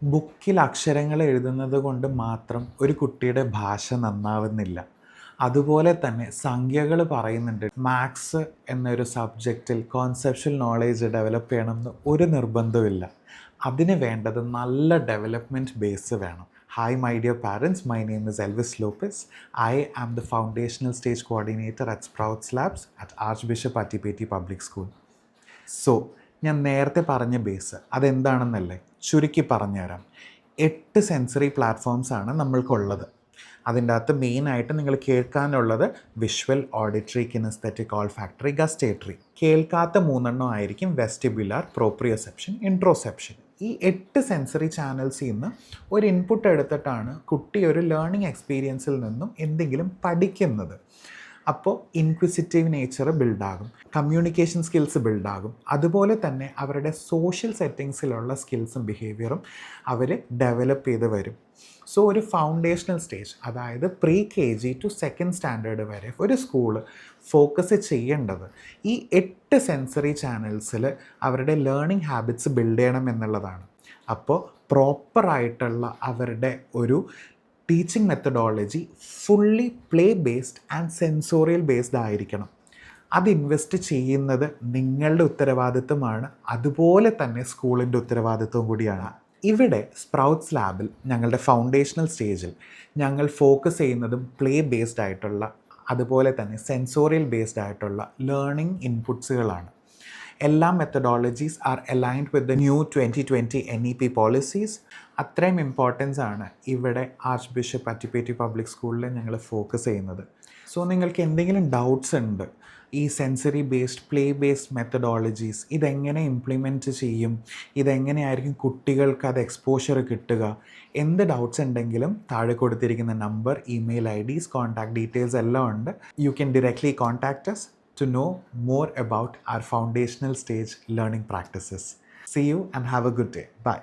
ബുക്കിൽ അക്ഷരങ്ങൾ എഴുതുന്നത് കൊണ്ട് മാത്രം ഒരു കുട്ടിയുടെ ഭാഷ നന്നാവുന്നില്ല. അതുപോലെ തന്നെ സംഖ്യകൾ പറയുന്നുണ്ട്. മാത്സ് എന്നൊരു സബ്ജക്റ്റിൽ കോൺസെപ്ച്വൽ നോളേജ് ഡെവലപ്പ് ചെയ്യണമെന്ന് ഒരു നിർബന്ധമില്ല. അതിന് വേണ്ടത് നല്ല ഡെവലപ്മെൻറ്റ് ബേസ് വേണം. Hi my dear parents, my name is Elvis Lopez. I am the Foundational Stage Coordinator at Sprouts Labs at Archbishop Attipeti Public School. So ഞാൻ നേരത്തെ പറഞ്ഞ ബേസ് അതെന്താണെന്നല്ലേ ചുരുക്കി പറഞ്ഞുതരാം. 8 സെൻസറി പ്ലാറ്റ്ഫോംസാണ് നമ്മൾക്കുള്ളത്. അതിൻ്റെ അകത്ത് മെയിനായിട്ട് നിങ്ങൾ കേൾക്കാനുള്ളത് visual, auditory, kinesthetic, olfactory, gustatory. കേൾക്കാത്ത 3 ആയിരിക്കും വെസ്റ്റിബുലാർ, പ്രോപ്രിയോസെപ്ഷൻ, ഇൻട്രോസെപ്ഷൻ. ഈ 8 സെൻസറി ചാനൽസിൽ നിന്ന് ഒരു ഇൻപുട്ട് എടുത്തിട്ടാണ് കുട്ടി ഒരു ലേണിംഗ് എക്സ്പീരിയൻസിൽ നിന്നും എന്തെങ്കിലും പഠിക്കുന്നത്. അപ്പോൾ ഇൻക്വിസിറ്റീവ് നേച്ചർ ബിൽഡാകും, കമ്മ്യൂണിക്കേഷൻ സ്കിൽസ് ബിൽഡാകും, അതുപോലെ തന്നെ അവരുടെ സോഷ്യൽ സെറ്റിങ്സിലുള്ള സ്കിൽസും ബിഹേവിയറും അവർ ഡെവലപ്പ് ചെയ്ത് വരും. സോ ഒരു ഫൗണ്ടേഷണൽ സ്റ്റേജ്, അതായത് pre KG to 2nd standard വരെ ഒരു സ്കൂള് ഫോക്കസ് ചെയ്യേണ്ടത് ഈ 8 സെൻസറി ചാനൽസിൽ അവരുടെ ലേണിംഗ് ഹാബിറ്റ്സ് ബിൽഡ് ചെയ്യണം എന്നുള്ളതാണ്. അപ്പോൾ പ്രോപ്പറായിട്ടുള്ള അവരുടെ ഒരു teaching methodology fully play based and sensorial based ആയിരിക്കണം. അത് ഇൻവെസ്റ്റ് ചെയ്യുന്നത് നിങ്ങളുടെ ഉത്തരവാദിത്വമാണ്, അതുപോലെ തന്നെ സ്കൂളിൻ്റെ ഉത്തരവാദിത്വം കൂടിയാണ്. ഇവിടെ സ്പ്രൗട്ട്സ് ലാബിൽ ഞങ്ങളുടെ ഫൗണ്ടേഷണൽ സ്റ്റേജിൽ ഞങ്ങൾ ഫോക്കസ് ചെയ്യുന്നതും പ്ലേ ബേസ്ഡ് ആയിട്ടുള്ള, അതുപോലെ തന്നെ സെൻസോറിയൽ ബേസ്ഡ് ആയിട്ടുള്ള ലേണിംഗ് ഇൻപുട്സുകളാണ്. എല്ലാ methodologies are aligned with the new 2020 NEP policies. അത്രയും ഇമ്പോർട്ടൻസ് ആണ് ഇവിടെ ആർച്ച് ബിഷപ്പ് അറ്റിപ്പേറ്റി പബ്ലിക് സ്കൂളിൽ ഞങ്ങൾ ഫോക്കസ് ചെയ്യുന്നത്. സോ നിങ്ങൾക്ക് എന്തെങ്കിലും ഡൗട്ട്സ് ഉണ്ട്, ഈ sensory based, play based methodologies ഇതെങ്ങനെ ഇംപ്ലിമെൻറ്റ് ചെയ്യും, ഇതെങ്ങനെയായിരിക്കും കുട്ടികൾക്ക് അത് എക്സ്പോഷർ കിട്ടുക, എന്ത് ഡൗട്ട്സ് ഉണ്ടെങ്കിലും താഴെ കൊടുത്തിരിക്കുന്ന number, email IDs, contact details എല്ലാം ഉണ്ട്. You can directly contact us to know more about our foundational stage learning practices. See you and have a good day. Bye.